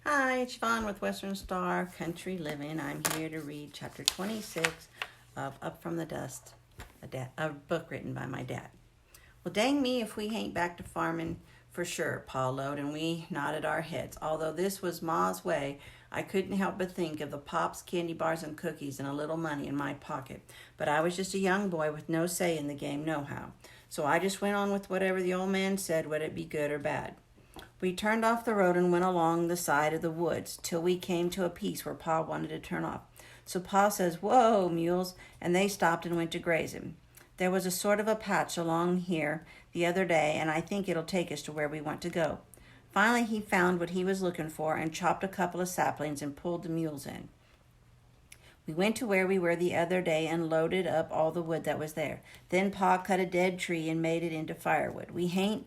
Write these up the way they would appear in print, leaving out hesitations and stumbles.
Hi, it's Yvonne with Western Star Country Living. I'm here to read chapter 26 of Up from the Dust, a book written by my dad. Well, dang me if we ain't back to farming for sure, Pa lowed, and we nodded our heads. Although this was Ma's way, I couldn't help but think of the pops, candy bars, and cookies and a little money in my pocket. But I was just a young boy with no say in the game, nohow. So I just went on with whatever the old man said, whether it be good or bad. We turned off the road and went along the side of the woods till we came to a piece where Pa wanted to turn off. So Pa says, "Whoa, mules," and they stopped and went to grazing. There was a sort of a patch along here the other day, and I think it'll take us to where we want to go. Finally, he found what he was looking for and chopped a couple of saplings and pulled the mules in. We went to where we were the other day and loaded up all the wood that was there. Then Pa cut a dead tree and made it into firewood. We hain't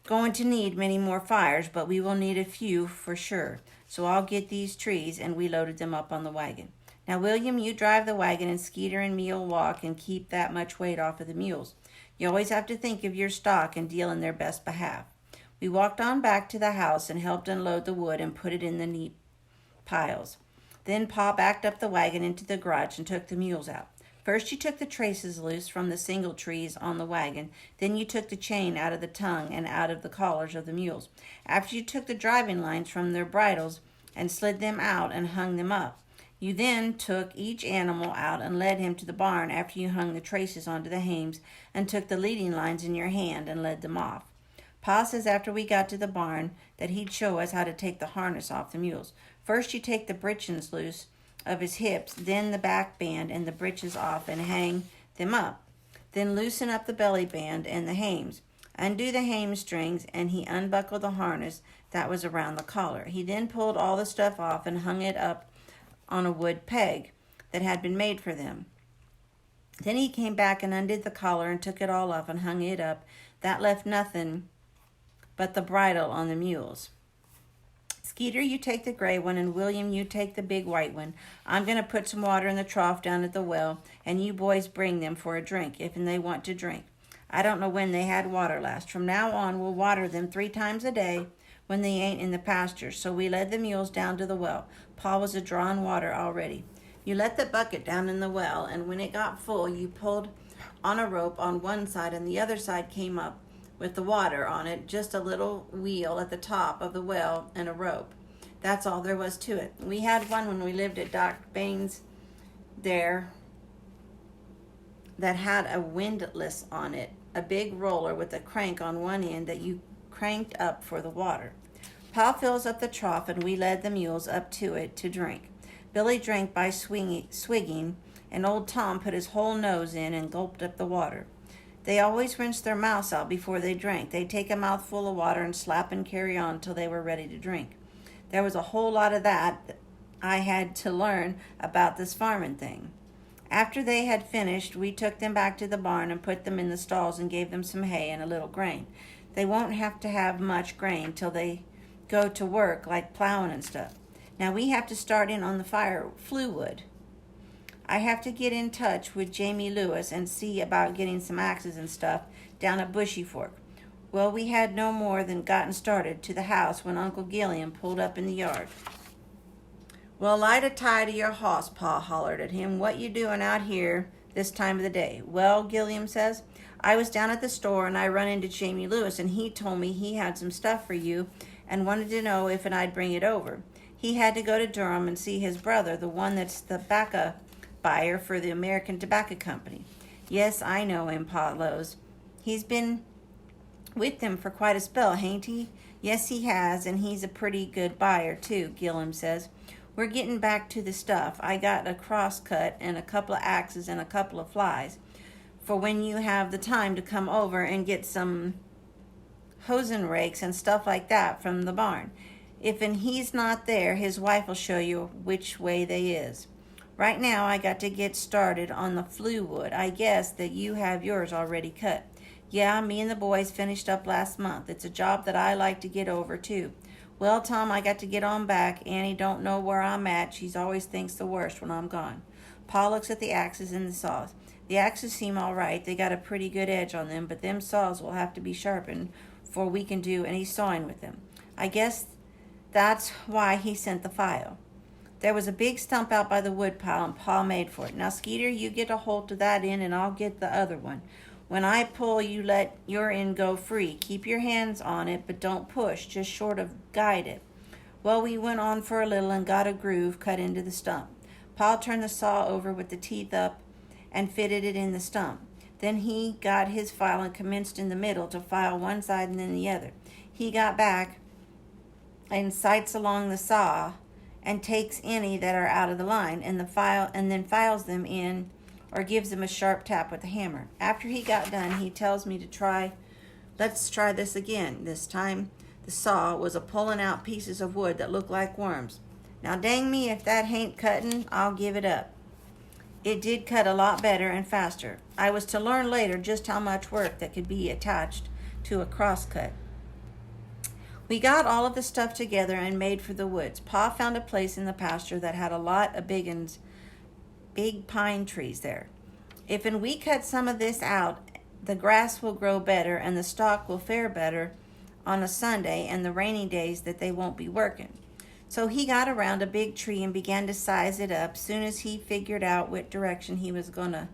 going to need many more fires, but we will need a few for sure. So I'll get these trees, and we loaded them up on the wagon. Now, William, you drive the wagon, and Skeeter and me'll walk and keep that much weight off of the mules. You always have to think of your stock and deal in their best behalf. We walked on back to the house and helped unload the wood and put it in the neat piles. Then Pa backed up the wagon into the garage and took the mules out. First, you took the traces loose from the single trees on the wagon. Then you took the chain out of the tongue and out of the collars of the mules. After you took the driving lines from their bridles and slid them out and hung them up. You then took each animal out and led him to the barn after you hung the traces onto the hames and took the leading lines in your hand and led them off. Pa says after we got to the barn that he'd show us how to take the harness off the mules. First you take the breeches loose of his hips, then the back band and the breeches off and hang them up. Then loosen up the belly band and the hames. Undo the hame strings, and he unbuckled the harness that was around the collar. He then pulled all the stuff off and hung it up on a wood peg that had been made for them. Then he came back and undid the collar and took it all off and hung it up. That left nothing but the bridle on the mules. Skeeter, you take the gray one, and William, you take the big white one. I'm going to put some water in the trough down at the well, and you boys bring them for a drink, if they want to drink. I don't know when they had water last. From now on, we'll water them 3 times a day when they ain't in the pasture. So we led the mules down to the well. Pa was a-drawing water already. You let the bucket down in the well, and when it got full, you pulled on a rope on one side, and the other side came up with the water on it, just a little wheel at the top of the well and a rope. That's all there was to it. We had one when we lived at Doc Baines there that had a windlass on it, a big roller with a crank on one end that you cranked up for the water. Pa fills up the trough, and we led the mules up to it to drink. Billy drank by swigging, and old Tom put his whole nose in and gulped up the water. They always rinsed their mouths out before they drank. They'd take a mouthful of water and slap and carry on till they were ready to drink. There was a whole lot of that I had to learn about this farming thing. After they had finished, we took them back to the barn and put them in the stalls and gave them some hay and a little grain. They won't have to have much grain till they go to work, like plowing and stuff. Now we have to start in on the flue wood. I have to get in touch with Jamie Lewis and see about getting some axes and stuff down at Bushy Fork. Well, we had no more than gotten started to the house when Uncle Gilliam pulled up in the yard. "Well, light a tie to your hoss," Pa hollered at him. "What you doing out here this time of the day?" "Well," Gilliam says, "I was down at the store and I run into Jamie Lewis, and he told me he had some stuff for you and wanted to know if I'd bring it over. He had to go to Durham and see his brother, the one that's the tobacco buyer for the American Tobacco Company." "Yes, I know him," Pa lows. "He's been with them for quite a spell, hain't he?" "Yes, he has, and he's a pretty good buyer, too," Gilliam says. "We're getting back to the stuff. I got a crosscut and a couple of axes and a couple of flies for when you have the time to come over and get some hosen rakes and stuff like that from the barn. If and he's not there, his wife will show you which way they is. Right now, I got to get started on the flue wood. I guess that you have yours already cut." "Yeah, me and the boys finished up last month. It's a job that I like to get over, too." "Well, Tom, I got to get on back. Annie don't know where I'm at. She always thinks the worst when I'm gone." Pa looks at the axes and the saws. "The axes seem all right. They got a pretty good edge on them, but them saws will have to be sharpened before we can do any sawing with them. I guess That's why he sent the file. There was a big stump out by the woodpile, and Pa made for it. Now, Skeeter, you get a hold of that end, and I'll get the other one. When I pull, you let your end go free. Keep your hands on it, but don't push. Just sort of guide it. Well, we went on for a little and got a groove cut into the stump. Pa turned the saw over with the teeth up and fitted it in the stump. Then he got his file and commenced in the middle to file one side and then the other. He got back and sights along the saw and takes any that are out of the line and then files them in or gives them a sharp tap with the hammer. After he got done, he tells me to let's try this again. This time the saw was a pulling out pieces of wood that looked like worms. Now dang me if that hain't cutting, I'll give it up. It did cut a lot better and faster. I was to learn later just how much work that could be attached to a crosscut. We got all of the stuff together and made for the woods. Pa found a place in the pasture that had a lot of big pine trees there. If we cut some of this out, the grass will grow better and the stock will fare better on a Sunday and the rainy days that they won't be working. So he got around a big tree and began to size it up. Soon as he figured out what direction he was going to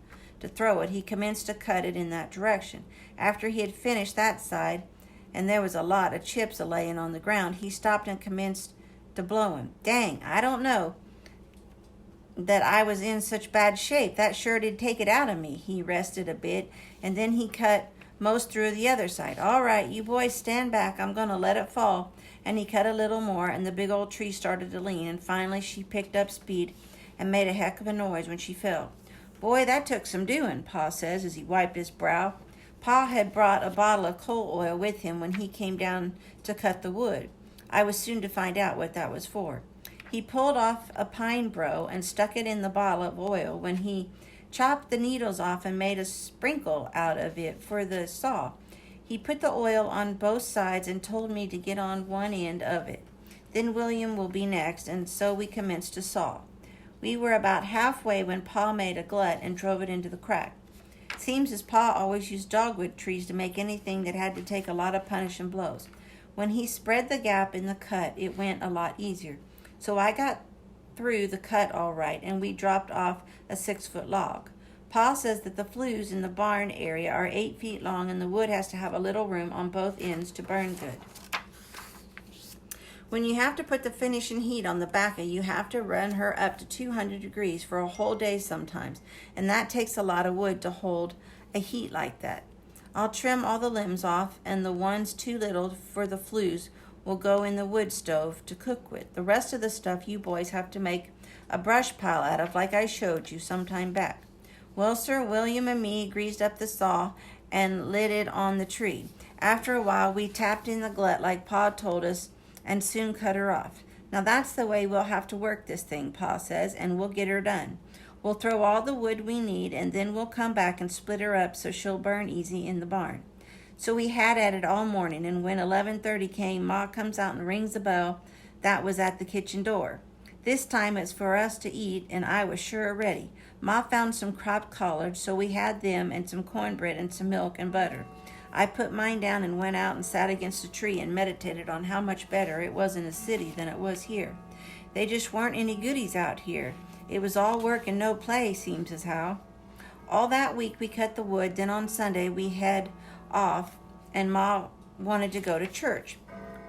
throw it, he commenced to cut it in that direction. After he had finished that side, and there was a lot of chips a-laying on the ground, he stopped and commenced to blow him. Dang, I don't know that I was in such bad shape. That sure did take it out of me. He rested a bit, and then he cut most through the other side. All right, you boys stand back. I'm going to let it fall. And he cut a little more, and the big old tree started to lean, and finally she picked up speed and made a heck of a noise when she fell. Boy, that took some doing, Pa says as he wiped his brow. Pa had brought a bottle of coal oil with him when he came down to cut the wood. I was soon to find out what that was for. He pulled off a pine brow and stuck it in the bottle of oil when he chopped the needles off and made a sprinkle out of it for the saw. He put the oil on both sides and told me to get on one end of it. Then William will be next, and so we commenced to saw. We were about halfway when Pa made a glut and drove it into the crack. Seems as Pa always used dogwood trees to make anything that had to take a lot of punishing blows. When he spread the gap in the cut, it went a lot easier. So I got through the cut all right, and we dropped off a 6-foot log. Pa says that the flues in the barn area are 8 feet long, and the wood has to have a little room on both ends to burn good. When you have to put the finishing heat on the back, you have to run her up to 200 degrees for a whole day sometimes, and that takes a lot of wood to hold a heat like that. I'll trim all the limbs off, and the ones too little for the flues will go in the wood stove to cook with. The rest of the stuff you boys have to make a brush pile out of, like I showed you some time back. Well, sir, William and me greased up the saw and lit it on the tree. After a while, we tapped in the glut like Pa told us and soon cut her off. Now that's the way we'll have to work this thing, Pa says, and we'll get her done. We'll throw all the wood we need, and then we'll come back and split her up so she'll burn easy in the barn. So we had at it all morning, and when 11:30 came, Ma comes out and rings the bell that was at the kitchen door. This time it's for us to eat, and I was sure ready. Ma found some cropped collards, so we had them and some cornbread and some milk and butter. I put mine down and went out and sat against a tree and meditated on how much better it was in the city than it was here. They just weren't any goodies out here. It was all work and no play, seems as how. All that week we cut the wood, then on Sunday we head off, and Ma wanted to go to church.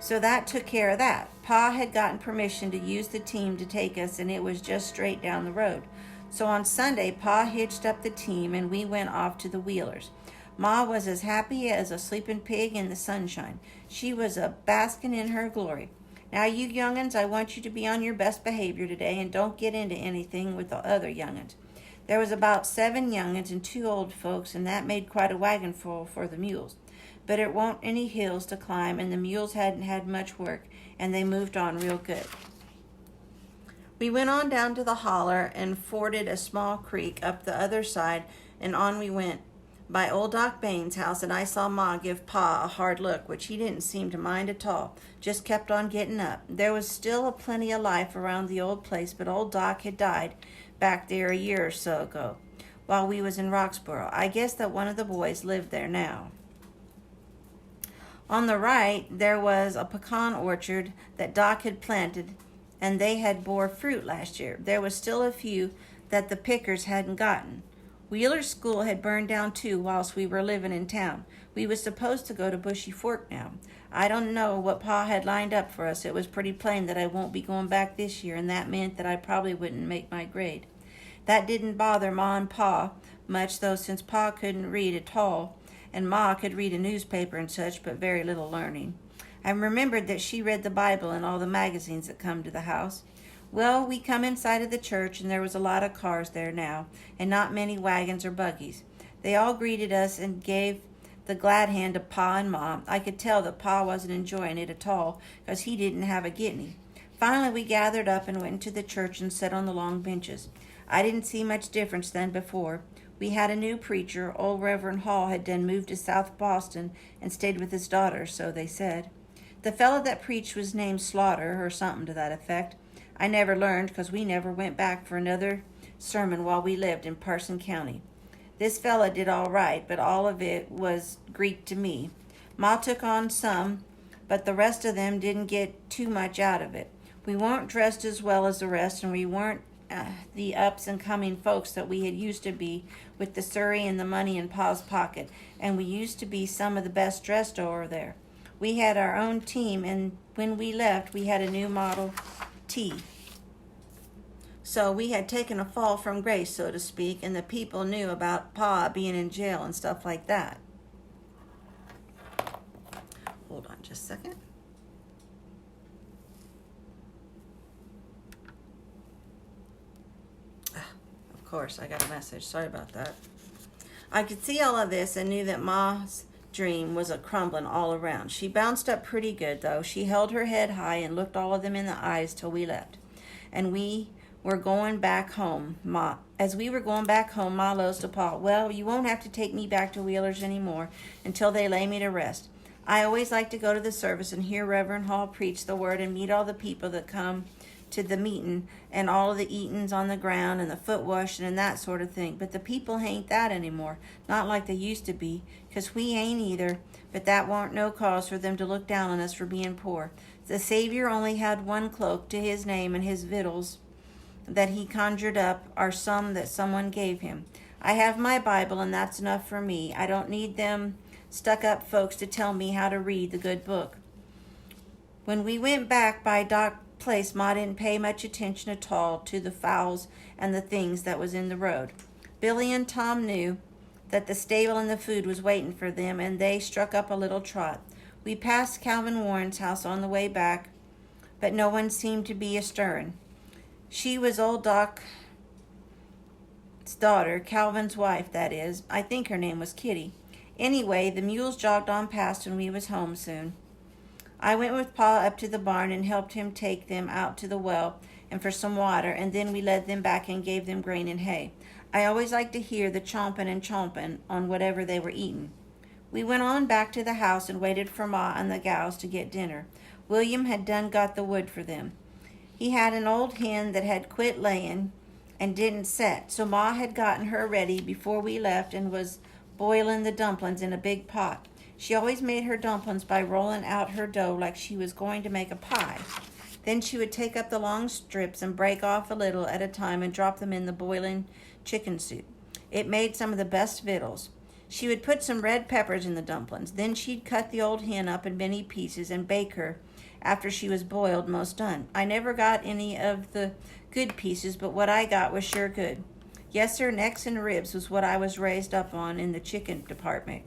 So that took care of that. Pa had gotten permission to use the team to take us, and it was just straight down the road. So on Sunday, Pa hitched up the team, and we went off to the Wheelers. Ma was as happy as a sleeping pig in the sunshine. She was a basking in her glory. Now, you young'uns, I want you to be on your best behavior today, and don't get into anything with the other young'uns. There was about 7 young'uns and 2 old folks, and that made quite a wagon full for the mules. But it wa'n't any hills to climb, and the mules hadn't had much work, and they moved on real good. We went on down to the holler and forded a small creek up the other side, and on we went by old Doc Bain's house, and I saw Ma give Pa a hard look, which he didn't seem to mind at all, just kept on getting up. There was still a plenty of life around the old place, but old Doc had died back there a year or so ago, while we was in Roxboro. I guess that one of the boys lived there now. On the right, there was a pecan orchard that Doc had planted, and they had bore fruit last year. There was still a few that the pickers hadn't gotten. Wheeler's school had burned down too whilst we were living in town. We was supposed to go to Bushy Fork now. I don't know what Pa had lined up for us. It was pretty plain that I won't be going back this year, and that meant that I probably wouldn't make my grade. That didn't bother Ma and Pa much, though, since Pa couldn't read at all, and Ma could read a newspaper and such, but very little learning. I remembered that she read the Bible and all the magazines that come to the house. Well, we come inside of the church, and there was a lot of cars there now, and not many wagons or buggies. They all greeted us and gave the glad hand to Pa and Ma. I could tell that Pa wasn't enjoying it at all, because he didn't have a guinea. Finally, we gathered up and went into the church and sat on the long benches. I didn't see much difference than before. We had a new preacher. Old Reverend Hall had done moved to South Boston and stayed with his daughter, so they said. The fellow that preached was named Slaughter, or something to that effect. I never learned, because we never went back for another sermon while we lived in Parson County. This fella did all right, but all of it was Greek to me. Ma took on some, but the rest of them didn't get too much out of it. We weren't dressed as well as the rest, and we weren't the ups and coming folks that we had used to be with the Surrey and the money in Pa's pocket, and we used to be some of the best dressed over there. We had our own team, and when we left, we had a new Model T. So we had taken a fall from grace, so to speak, and the people knew about Pa being in jail and stuff like that. Hold on just a second. Of course, I got a message. Sorry about that. I could see all of this and knew that Ma's dream was a crumbling all around. She bounced up pretty good, though. She held her head high and looked all of them in the eyes till we left. And we were going back home. As we were going back home, Ma lows to Pa, well, you won't have to take me back to Wheeler's anymore until they lay me to rest. I always like to go to the service and hear Reverend Hall preach the word and meet all the people that come to the meeting and all of the eatings on the ground and the foot washing and that sort of thing. But the people ain't that anymore, not like they used to be, 'cause we ain't either, but that warn't no cause for them to look down on us for being poor. The Savior only had one cloak to his name, and his victuals that he conjured up are some that someone gave him. I have my Bible, and that's enough for me. I don't need them stuck-up folks to tell me how to read the good book. When we went back by Doc's place, Ma didn't pay much attention at all to the fowls and the things that was in the road. Billy and Tom knew that the stable and the food was waiting for them, and they struck up a little trot. We passed Calvin Warren's house on the way back, but no one seemed to be a-stirring. She was old Doc's daughter, Calvin's wife, that is. I think her name was Kitty. Anyway, the mules jogged on past and we was home soon. I went with Pa up to the barn and helped him take them out to the well and for some water, and then we led them back and gave them grain and hay. I always liked to hear the chomping and chomping on whatever they were eating. We went on back to the house and waited for Ma and the gals to get dinner. William had done got the wood for them. He had an old hen that had quit laying and didn't set, so Ma had gotten her ready before we left and was boiling the dumplings in a big pot. She always made her dumplings by rolling out her dough like she was going to make a pie. Then she would take up the long strips and break off a little at a time and drop them in the boiling chicken soup. It made some of the best victuals. She would put some red peppers in the dumplings. Then she'd cut the old hen up in many pieces and bake her after she was boiled most done. I never got any of the good pieces, but what I got was sure good. Yes, sir, necks and ribs was what I was raised up on in the chicken department.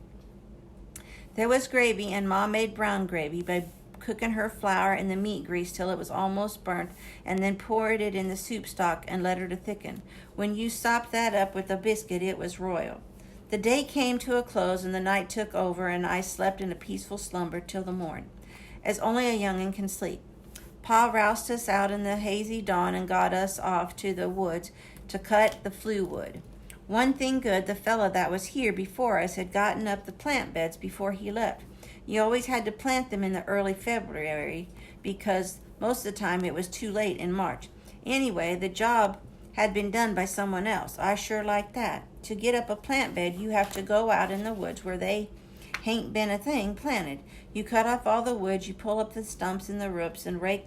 There was gravy, and Ma made brown gravy by cooking her flour in the meat grease till it was almost burnt, and then poured it in the soup stock and let her to thicken. When you sopped that up with a biscuit, it was royal. The day came to a close, and the night took over, and I slept in a peaceful slumber till the morn, as only a young'un can sleep. Pa roused us out in the hazy dawn and got us off to the woods to cut the flue wood. One thing good, the fellow that was here before us had gotten up the plant beds before he left. You always had to plant them in the early February because most of the time it was too late in March. Anyway, the job had been done by someone else. I sure like that. To get up a plant bed, you have to go out in the woods where they hain't been a thing planted. You cut off all the wood, you pull up the stumps and the roots, and rake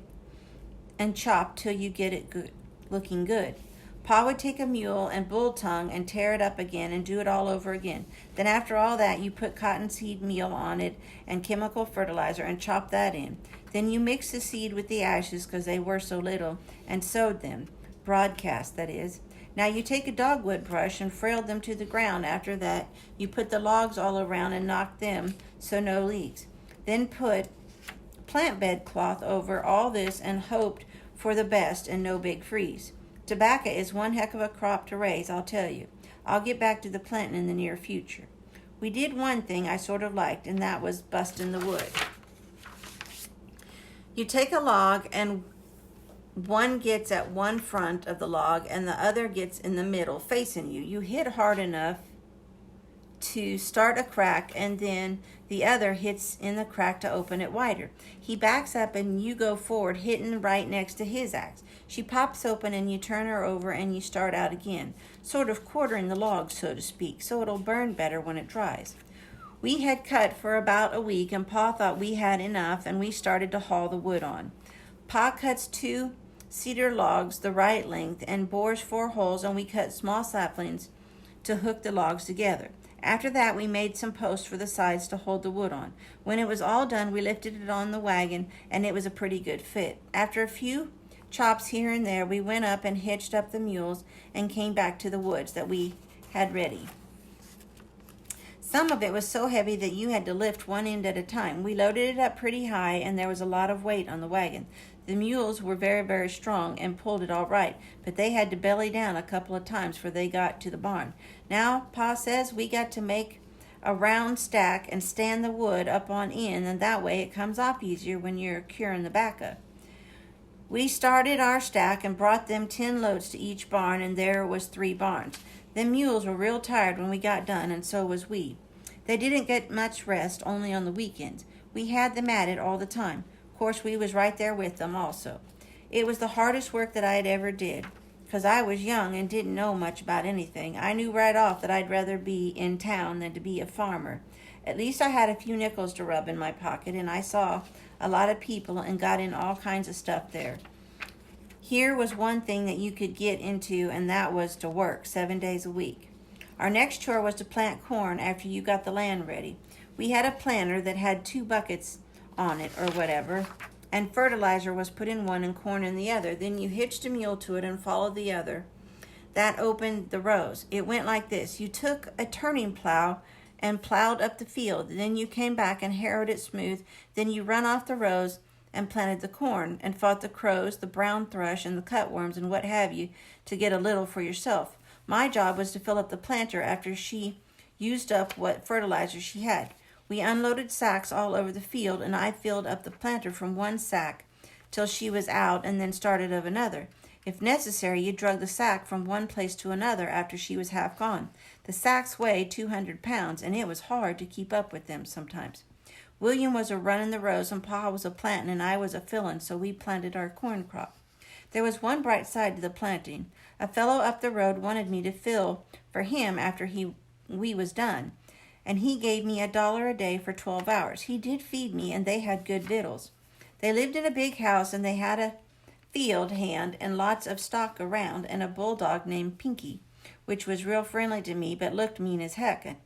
and chop till you get it good, looking good. Pa would take a mule and bull tongue and tear it up again and do it all over again. Then after all that, you put cottonseed meal on it and chemical fertilizer and chop that in. Then you mix the seed with the ashes, because they were so little, and sowed them. Broadcast, that is. Now you take a dogwood brush and frail them to the ground. After that, you put the logs all around and knock them so no leaks. Then put plant bed cloth over all this and hoped for the best and no big freeze. Tobacco is one heck of a crop to raise, I'll tell you. I'll get back to the planting in the near future. We did one thing I sort of liked, and that was busting the wood. You take a log, and one gets at one front of the log and the other gets in the middle facing you. You hit hard enough to start a crack, and then the other hits in the crack to open it wider. He backs up and you go forward, hitting right next to his axe. She pops open and you turn her over and you start out again, sort of quartering the log, so to speak, so it'll burn better when it dries. We had cut for about a week, and Pa thought we had enough, and we started to haul the wood on. Pa cuts 2 cedar logs the right length and bores 4 holes, and we cut small saplings to hook the logs together. After that, we made some posts for the sides to hold the wood on. When it was all done, we lifted it on the wagon, and it was a pretty good fit. After a few chops here and there, we went up and hitched up the mules and came back to the woods that we had ready. Some of it was so heavy that you had to lift one end at a time. We loaded it up pretty high, and there was a lot of weight on the wagon. The mules were very, very strong and pulled it all right, but they had to belly down a couple of times before they got to the barn. Now, Pa says we got to make a round stack and stand the wood up on end, and that way it comes off easier when you're curing the back. We started our stack and brought them 10 loads to each barn, and there was 3 barns. Them mules were real tired when we got done, and so was we. They didn't get much rest, only on the weekends. We had them at it all the time. Of course, we was right there with them also. It was the hardest work that I had ever did, 'cause I was young and didn't know much about anything. I knew right off that I'd rather be in town than to be a farmer. At least I had a few nickels to rub in my pocket, and I saw a lot of people and got in all kinds of stuff there. Here was one thing that you could get into, and that was to work 7 days a week. Our next chore was to plant corn after you got the land ready. We had a planter that had 2 buckets on it or whatever, and fertilizer was put in one and corn in the other. Then you hitched a mule to it and followed the other. That opened the rows. It went like this. You took a turning plow and plowed up the field. Then you came back and harrowed it smooth. Then you run off the rows and planted the corn and fought the crows, the brown thrush, and the cutworms and what have you to get a little for yourself. My job was to fill up the planter after she used up what fertilizer she had. We unloaded sacks all over the field, and I filled up the planter from one sack till she was out and then started of another. If necessary, you drug the sack from one place to another after she was half gone. The sacks weighed 200 pounds, and it was hard to keep up with them sometimes. William was a running the rows, and Pa was a planting, and I was a filling, so we planted our corn crop. There was one bright side to the planting. A fellow up the road wanted me to fill for him after we was done, and he gave me $1 a day for 12 hours. He did feed me, and they had good victuals. They lived in a big house, and they had a field hand and lots of stock around, and a bulldog named Pinky, which was real friendly to me but looked mean as heck.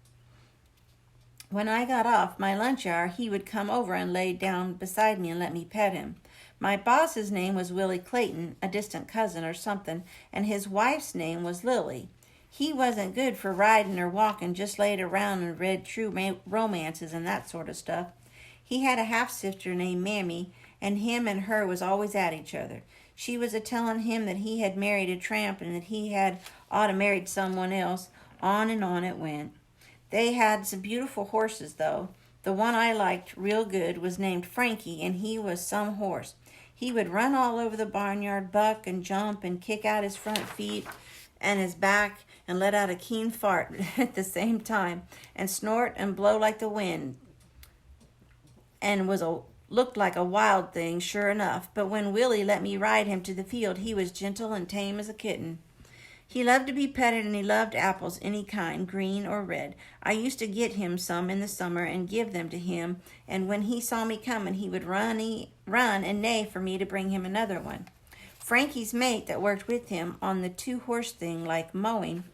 When I got off my lunch hour, he would come over and lay down beside me and let me pet him. My boss's name was Willie Clayton, a distant cousin or something, and his wife's name was Lily. He wasn't good for riding or walking, just laid around and read true romances and that sort of stuff. He had a half-sister named Mammy, and him and her was always at each other. She was a-telling him that he had married a tramp and that he had ought to married someone else. On and on it went. They had some beautiful horses, though. The one I liked real good was named Frankie, and he was some horse. He would run all over the barnyard, buck and jump and kick out his front feet and his back and let out a keen fart at the same time and snort and blow like the wind and looked like a wild thing, sure enough. But when Willie let me ride him to the field, he was gentle and tame as a kitten. He loved to be petted, and he loved apples any kind, green or red. I used to get him some in the summer and give them to him, and when he saw me coming, he would run and neigh for me to bring him another one. Frankie's mate that worked with him on the two-horse thing like mowing,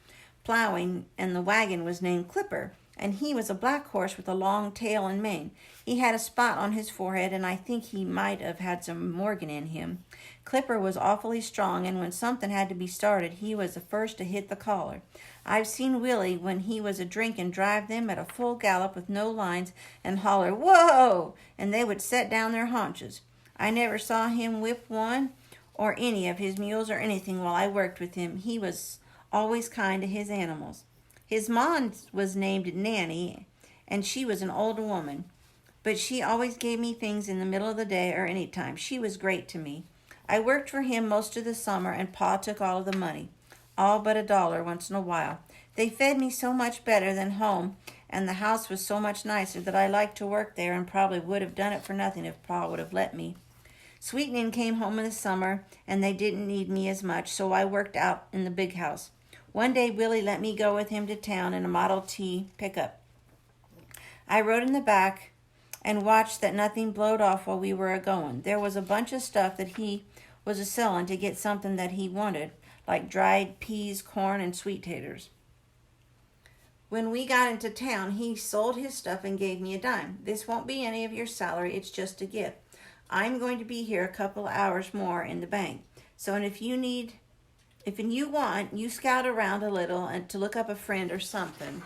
plowing, and the wagon was named Clipper, and he was a black horse with a long tail and mane. He had a spot on his forehead, and I think he might have had some Morgan in him. Clipper was awfully strong, and when something had to be started, he was the first to hit the collar. I've seen Willie, when he was a drinkin', drive them at a full gallop with no lines and holler, "Whoa!" and they would set down their haunches. I never saw him whip one or any of his mules or anything while I worked with him. He was always kind to his animals. His mom was named Nanny, and she was an old woman, but she always gave me things in the middle of the day or any time. She was great to me. I worked for him most of the summer, and Pa took all of the money, all but $1 once in a while. They fed me so much better than home, and the house was so much nicer that I liked to work there and probably would have done it for nothing if Pa would have let me. Sweetening came home in the summer, and they didn't need me as much, so I worked out in the big house. One day, Willie let me go with him to town in a Model T pickup. I rode in the back and watched that nothing blowed off while we were a-going. There was a bunch of stuff that he was a-selling to get something that he wanted, like dried peas, corn, and sweet taters. When we got into town, he sold his stuff and gave me a dime. This won't be any of your salary, it's just a gift. I'm going to be here a couple of hours more in the bank. So, and if you want, you scout around a little and to look up a friend or something,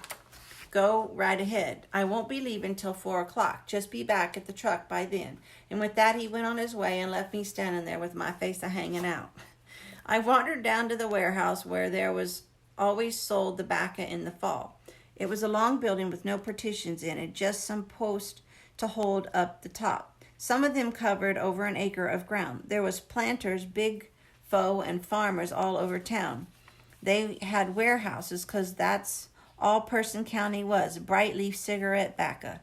go right ahead. I won't be leaving till 4 o'clock. Just be back at the truck by then. And with that, he went on his way and left me standing there with my face a-hanging out. I wandered down to the warehouse where there was always sold the bacca in the fall. It was a long building with no partitions in it, just some posts to hold up the top. Some of them covered over an acre of ground. There was planters, big foe, and farmers all over town. They had warehouses, 'cause that's all Person County was, bright leaf cigarette bacca.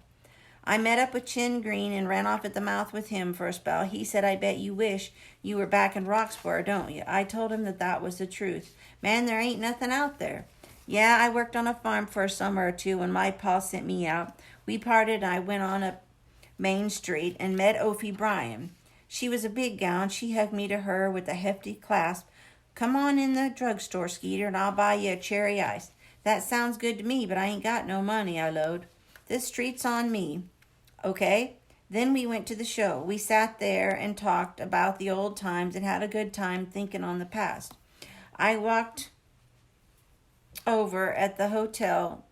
I met up with Chin Green and ran off at the mouth with him for a spell. He said, "I bet you wish you were back in Roxborough, don't you?" I told him that was the truth. "Man, there ain't nothing out there." "Yeah, I worked on a farm for a summer or two when my pa sent me out. We parted and I went on up Main Street and met Ophi Bryan. She was a big gal, and she hugged me to her with a hefty clasp. "Come on in the drugstore, Skeeter, and I'll buy you a cherry ice." "That sounds good to me, but I ain't got no money," I lowed. "This street's on me." "Okay." Then we went to the show. We sat there and talked about the old times and had a good time thinking on the past. I work over at the hotel,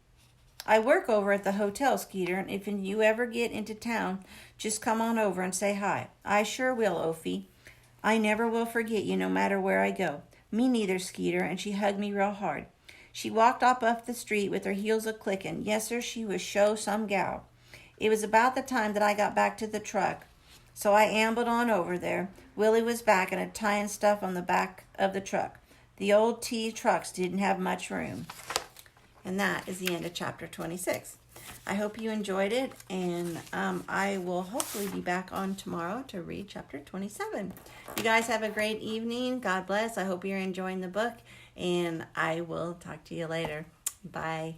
Skeeter, and if you ever get into town, just come on over and say hi. "I sure will, Ophi. I never will forget you no matter where I go." "Me neither, Skeeter," and she hugged me real hard. She walked up the street with her heels a-clicking. Yes, sir, she was some gal. It was about the time that I got back to the truck, so I ambled on over there. Willie was back and tying stuff on the back of the truck. The old T trucks didn't have much room. And that is the end of chapter 26. I hope you enjoyed it, and I will hopefully be back on tomorrow to read chapter 27. You guys have a great evening. God bless. I hope you're enjoying the book, and I will talk to you later. Bye.